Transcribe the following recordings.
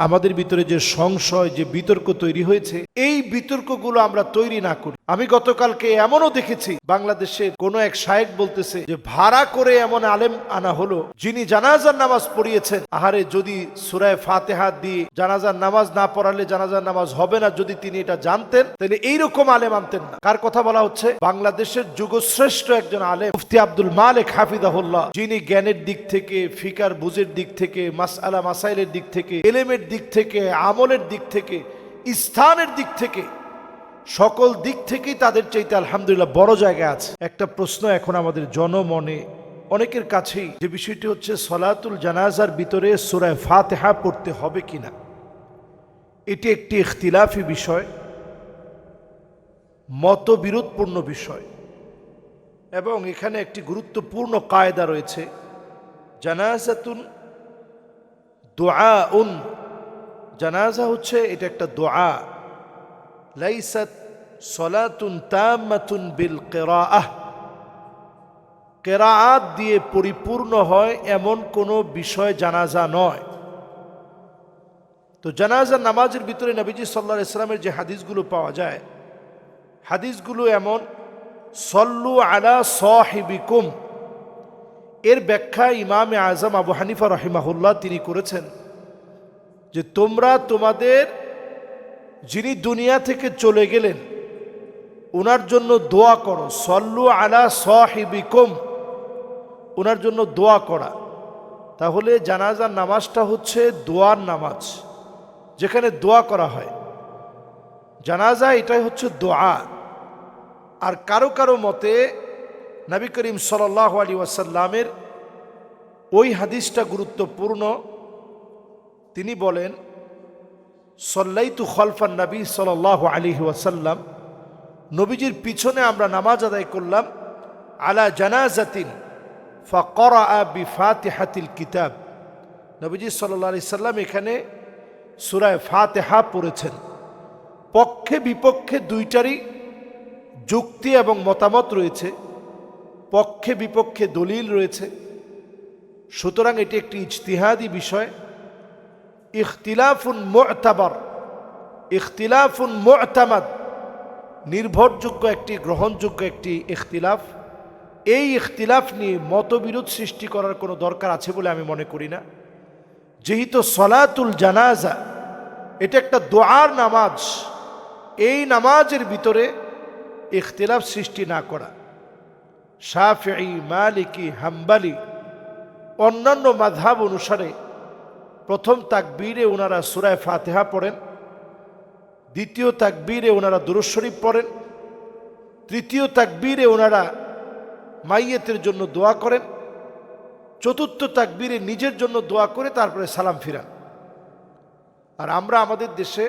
আমাদের ভিতরে যে সংশয়, যে বিতর্ক তৈরি হয়েছে, এই বিতর্কগুলো আমরা তৈরি না করি। আমি গতকালকে এমনও দেখেছি, বাংলাদেশের কোনো এক শায়েখ বলতেছে যে ভাড়া করে এমন আলেম আনা হলো যিনি জানাজার নামাজ পড়িয়েছেন। আহারে, যদি সূরা ফাতিহা দিয়ে জানাজার নামাজ না পড়ালে জানাজার নামাজ হবে না, যদি তিনি এটা জানতেন তাহলে এইরকম আলেম আনতেন না। কার কথা বলা হচ্ছে? বাংলাদেশের যুগশ্রেষ্ঠ একজন আলেম মুফতি আব্দুল মালিক হাফিজাহুল্লাহ, যিনি জ্ঞানের দিক থেকে, ফিকার বুঝের দিক থেকে, মাসআলা মাসাইলের দিক থেকে, ইলমের দিক থেকে, আমলের দিক থেকে, স্থানের দিক থেকে, সকল দিক থেকেই তাদের চাইতে আলহামদুলিল্লাহ বড় জায়গা আছে। একটা প্রশ্ন এখন আমাদের জনমনে অনেকের কাছেই, যে বিষয়টি হচ্ছে সলাতুল জানাজার ভিতরে সূরা ফাতিহা পড়তে হবে কিনা। এটি একটি ইখতিলাফি বিষয়, মতবিরোধপূর্ণ বিষয়, এবং এখানে একটি গুরুত্বপূর্ণ কায়দা রয়েছে। জানাজাতুন দুআউন, জানাজা হচ্ছে এটা একটা দোয়া। লাইসাত সলাতুন তাম্মাতুন বিল কিরাআহ, কিরাআত দিয়ে পরিপূর্ণ হয় এমন কোনো বিষয় জানাজা নয়। তো জানাজার নামাজের ভিতরে নবীজি সাল্লাল্লাহু আলাইহি ওয়াসাল্লামের যে হাদিসগুলো পাওয়া যায়, হাদিসগুলো এমন, সল্লু আলা সাহিবিকুম, এর ব্যাখ্যা ইমামে আজম আবু হানিফা রাহিমাহুল্লাহ তিনি করেছেন যে তোমরা তোমাদের যিনি দুনিয়া থেকে চলে গেলেন ওনার জন্য দোয়া করো। সল্লু আলা সাহিবিকুম, ওনার জন্য দোয়া করা। তাহলে জানাজার নামাজটা হচ্ছে দোয়ার নামাজ, যেখানে দোয়া করা হয়। জানাজা এটাই হচ্ছে দোয়া। আর কারো কারো মতে নবী করিম সাল্লাল্লাহু আলাইহি ওয়াসাল্লামের ওই হাদিসটা গুরুত্বপূর্ণ। তিনি বলেন, সল্লাইতু খালফান নবী সাল্লাল্লাহু আলাইহি ওয়াসাল্লাম, নবীজির পিছনে আমরা নামাজ আদায় করলাম, আলা জানাজাতিন ফাকরা বিফাতিহাতিল কিতাব। নবীজি সাল্লাল্লাহু আলাইহি সাল্লাম এখানে সূরা ফাতিহা পড়েছেন। পক্ষে বিপক্ষে দুইটারই যুক্তি এবং মতামত রয়েছে, পক্ষে বিপক্ষে দলিল রয়েছে। সুতরাং এটি একটি ইজতিহাদি বিষয়। ইখতিলাফুন মু'তাবার, ইখতিলাফুন মু'তামাদ, নির্ভরযোগ্য একটি, গ্রহণযোগ্য একটি ইখতিলাফ। এই ইখতিলাফ নিয়ে মতবিরোধ সৃষ্টি করার কোনো দরকার আছে বলে আমি মনে করি না। যেহেতু সলাতুল জানাজা এটা একটা দোয়ার নামাজ, এই নামাজের ভিতরে ইখতিলাফ সৃষ্টি না করা। শাফিঈ, মালিকি, হাম্বলি, অন্যান্য মাযহাব অনুসারে প্রথম তাকবীরে ওনারা সূরা ফাতিহা পড়েন, দ্বিতীয় তাকবীরে ওনারা দুরূদ শরীফ পড়েন, তৃতীয় তাকবীরে ওনারা মাইয়েতের জন্য দোয়া করেন, চতুর্থ তাকবীরে নিজের জন্য দোয়া করে তারপরে সালাম ফিরান। আর আমরা আমাদের দেশে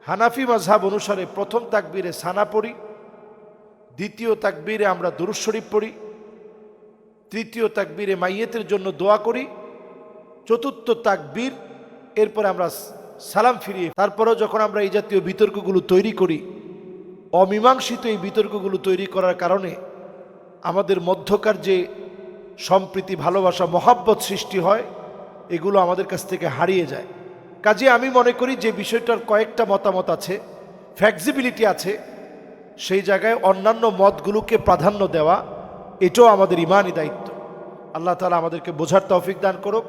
হানাফি মাযহাব অনুসারে প্রথম তাকবীরে সানা পড়ি, দ্বিতীয় তাকবীরে আমরা দুরূদ শরীফ পড়ি, তৃতীয় তাকবীরে মাইয়েতের জন্য দোয়া করি, চতুর্থ তাকবীর এরপরে আমরা সালাম ফিরিয়ে। তারপরেও যখন আমরা এই জাতীয় বিতর্কগুলো তৈরি করি, অমীমাংসিত এই বিতর্কগুলো তৈরি করার কারণে আমাদের মধ্যকার যে সম্প্রীতি, ভালোবাসা, মহাব্বত সৃষ্টি হয়, এগুলো আমাদের কাছ থেকে হারিয়ে যায়। কাজে আমি মনে করি যে বিষয়টার কয়েকটা মতামত আছে, ফ্লেক্সিবিলিটি আছে, সেই জায়গায় অন্যান্য মতগুলোকে প্রাধান্য দেওয়া এটাও আমাদের ইমানি দায়িত্ব। আল্লাহ তাআলা আমাদেরকে বোঝার তৌফিক দান করুক,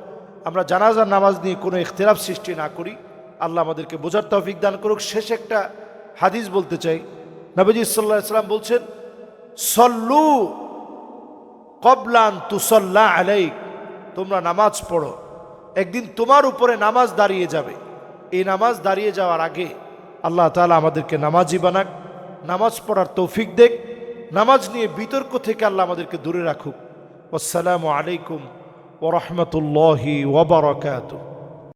আমরা জানাজার নামাজ নিয়ে কোনো ইখতিলাফ সৃষ্টি না করি। আল্লাহ আমাদেরকে বোঝার তৌফিক দান করুক। শেষ একটা হাদিস বলতে চাই। নবীজি সাল্লাল্লাহু আলাইহি ওয়াসাল্লাম বলছেন, সল্লু ক্বাবলা আন তুসাল্লা আলাইক, তোমরা নামাজ পড়ো, একদিন তোমার উপরে নামাজ দাঁড়িয়ে যাবে। এই নামাজ দাঁড়িয়ে যাওয়ার আগে আল্লাহ তাআলা আমাদেরকে নামাজি বানাক, নামাজ পড়ার তৌফিক দেখ, নামাজ নিয়ে বিতর্ক থেকে আল্লাহ আমাদেরকে দূরে রাখুক। আসসালামু আলাইকুম ওয়া রাহমাতুল্লাহি ওয়া বারাকাতুহু।